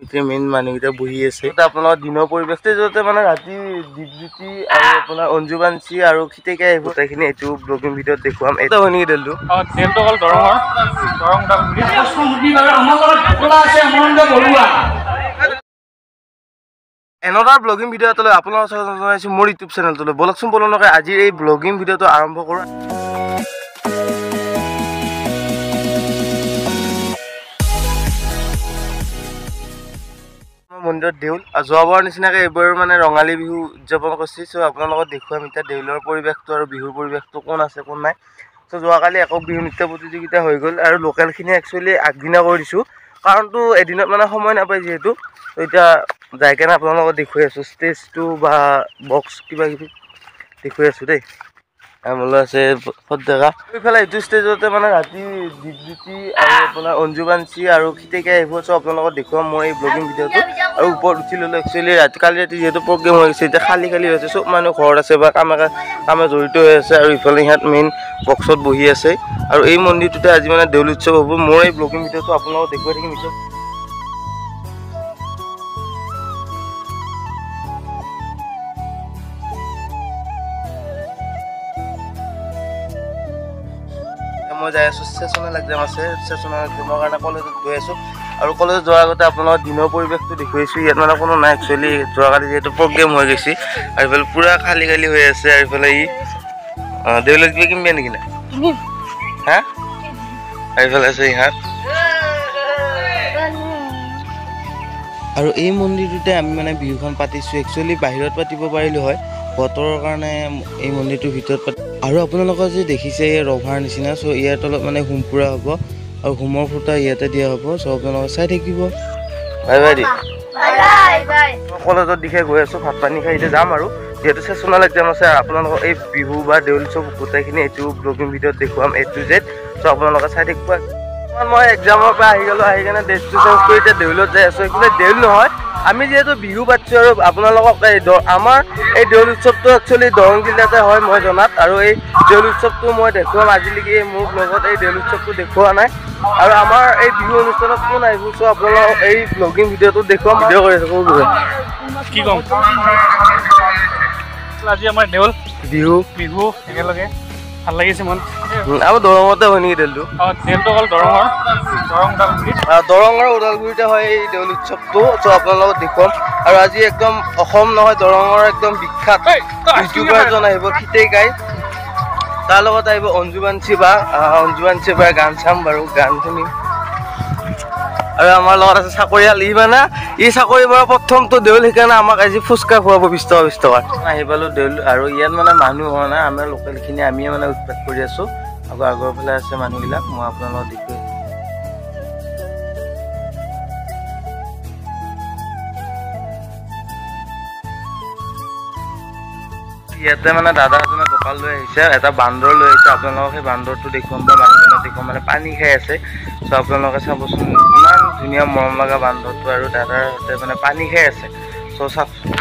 গোটেই মেইন মানুহকেইটা বহি আছে। আপোনাৰ দিনৰ পৰিৱেশটো য'তে মানে ৰাতি দীপজ্যোতি আৰু আপোনাৰ অঞ্জু বাঞ্চি আৰু খিতেকাই আহিব গোটেইখিনি এইটো ব্লগিং ভিডিঅ'ত দেখুৱাম। এটা শুনি দেলটো তেলটো হ'ল দৰঙৰ এনেদৰ ব্লগিং ভিডিঅ' এটালৈ আপোনালোকক জনাইছোঁ মোৰ ইউটিউব চেনেলটোলৈ। বলকচোন বলকে আজিৰ এই ব্লগিং ভিডিঅ'টো আৰম্ভ কৰোঁ। মন্দিৰত দেউল যোৱাবাৰ নিচিনাকৈ এইবাৰ মানে ৰঙালী বিহু উদযাপন কৰিছে। চ' আপোনালোকক দেখুৱাম এতিয়া দেউলৰ পৰিৱেশটো আৰু বিহুৰ পৰিৱেশটো কোন আছে কোন নাই। চ' যোৱাকালি একক বিহু নৃত্য প্ৰতিযোগিতা হৈ গ'ল আৰু লোকেলখিনি একচুৱেলি আগদিনা কৰি দিছোঁ কাৰণতো এদিনত মানে সময় নাপায় যিহেতু। ত' এতিয়া যাই কেনে আপোনালোকক দেখুৱাই আছোঁ ষ্টেজটো বা বক্স কিবা কিবি দেখুৱাই আছোঁ দেই। আমলৈ আছে জেগা এইফালে এইটো ষ্টেজতে মানে ৰাতি দীপজ্যোতি আৰু আপোনাৰ অঞ্জু বাঞ্চি আৰু খিতেকাই আহিব। চ' আপোনালোকক দেখুৱাম মই এই ব্লগিং ভিডিঅ'টো। আৰু ওপৰত উঠি ল'লোঁ একচুৱেলি কালি ৰাতি যিহেতু প্ৰগ্ৰেম হৈ গৈছে এতিয়া খালী হৈছে। চব মানুহ ঘৰত আছে বা কামে জড়িত হৈ আছে আৰু ইফালে সিহঁত মেইন বক্সত বহি আছে। আৰু এই মন্দিৰটোতে আজি মানে দেউল উৎসৱ হ'ব। মোৰ এই ব্লগিং ভিডিঅ'টো আপোনালোকক দেখুৱাই থাকিম এতিয়া। মই যাই আছোঁ ষ্টেচনেল এক্সাম আছে। ষ্টেচনেল এক্সামৰ কাৰণে কলেজত গৈ আছোঁ আৰু কলেজত যোৱাৰ আগতে আপোনালোকৰ দিনৰ পৰিৱেশটো দেখুৱাইছোঁ। ইয়াত মানে কোনো নাই একচুৱেলি যোৱাকালি যিহেতু প্ৰগ্ৰেম হৈ গৈছে আৰু এইফালে পূৰা খালী হৈ আছে। আৰু এইফালে দেউলত কিবা কিনিবি নেকি নাই হা আৰু এইফালে আছে ইহঁত। আৰু এই মন্দিৰটোতে আমি মানে বিহুখন পাতিছোঁ। একচুৱেলি বাহিৰত পাতিব পাৰিলোঁ হয়, বতৰৰ কাৰণে এই মন্দিৰটোৰ ভিতৰত আৰু আপোনালোকৰ যে দেখিছে এই ৰভাৰ নিচিনা। চ' ইয়াৰ তলত মানে হোম পুৰা হ'ব আৰু হোমৰ ফুটা ইয়াতে দিয়া হ'ব। চ' আপোনালোকে চাই থাকিব। বাই বাই দি কলেজৰ দিশে গৈ আছোঁ। ভাত পানী খাই এতিয়া যাম আৰু যিহেতু ছেচনেল এক্সাম আছে। আপোনালোকক এই বিহু বা দেউল উৎসৱ গোটেইখিনি এইটো ব্লগিং ভিডিঅ'ত দেখুৱাম A to Z। চ' আপোনালোকে চাই থাকিব। মই এক্সামৰ পৰা আহি গ'লোঁ, আহি কেনে ড্ৰেছটো চেঞ্জ কৰি এতিয়া দেউলত যাই আছোঁ। এইফালে দেউল নহয়, আমি যিহেতু বিহু পাতিছোঁ আৰু আপোনালোকক আমাৰ এই দেউল উৎসৱটো একচুৱেলি দৰং জিলাতে হয় মই জনাত। আৰু এই দেউল উৎসৱটো মই দেখুৱাম। আজিলৈকে মোৰ ব্লগত এই দেউল উৎসৱটো দেখুওৱা নাই আৰু আমাৰ এই বিহু অনুষ্ঠানত কোন আহিব। চ' আপোনালোকক এই ব্লগিং ভিডিঅ'টো দেখুৱাম। ভিডিঅ' কৰি আছোঁ কি ক'ম আজি আমাৰ দেউল বিহু একেলগে ভাল লাগিছে মন। আমাৰ দৰঙতে হয় নেকি দেউলটো? দেউলটো হ'ল দৰঙৰ দৰং আৰু ওদালগুৰিতে হয় এই দেউল উৎসৱটো। চ' আপোনালোকক দেখুৱাম। আৰু আজি একদম অসম নহয় দৰঙৰ একদম বিখ্যাত ইউটিউবাৰ এজন আহিব খিতেকাই। তাৰ লগত আহিব অঞ্জু বাঞ্চি বা গান চাম বাৰু, গান শুনিম। আৰু আমাৰ লগত আছে চাকৰিয়াল। ই চাকৰি বাৰু প্ৰথমটো দেউল সেইকাৰণে আমাক আজি ফুচকা খুৱাব 20 টকা আহি পালোঁ দেউল। আৰু ইয়াত মানে মানুহ হোৱা নাই, আমাৰ লোকেলখিনি আমিয়ে মানে উৎপাত কৰি আছোঁ। আকৌ আগৰ ফালে আছে মানুহবিলাক, মই আপোনালোকক দেখুৱাই। ইয়াতে মানে দাদা এজনে কঁকাল লৈ আহিছে, এটা বান্দৰ লৈ আহিছে। আপোনালোকক সেই বান্দৰটো দেখুৱাম বা মানুহজনক দেখুৱাম। মানে পানী খাই আছে। চ' আপোনালোকে চাবচোন ইমান ধুনীয়া মৰম লগা বান্দৰটো আৰু দাদাৰ হাতে মানে পানী খাই আছে। চ' চাওকচোন।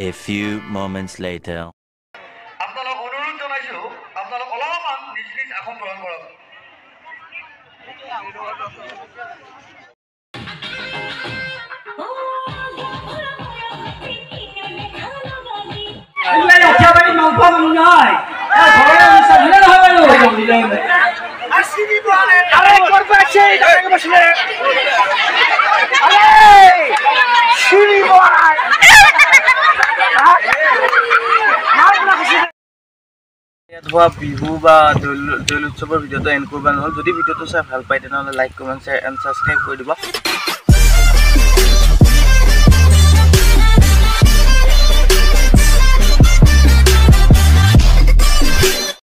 A few moments later. আপোনালোক অনুৰোধ জনাইছোঁ, আপোনালোক অলপমান নিজ নিজ আসন গ্ৰহণ কৰক। ইয়াত হোৱা বিহু বা দেউল উৎসৱৰ ভিডিঅ'টো এণ্ড কৰিব নহ'ল। যদি ভিডিঅ'টো চাই ভাল পায় তেনেহ'লে like, comment, share and subscribe কৰি দিব।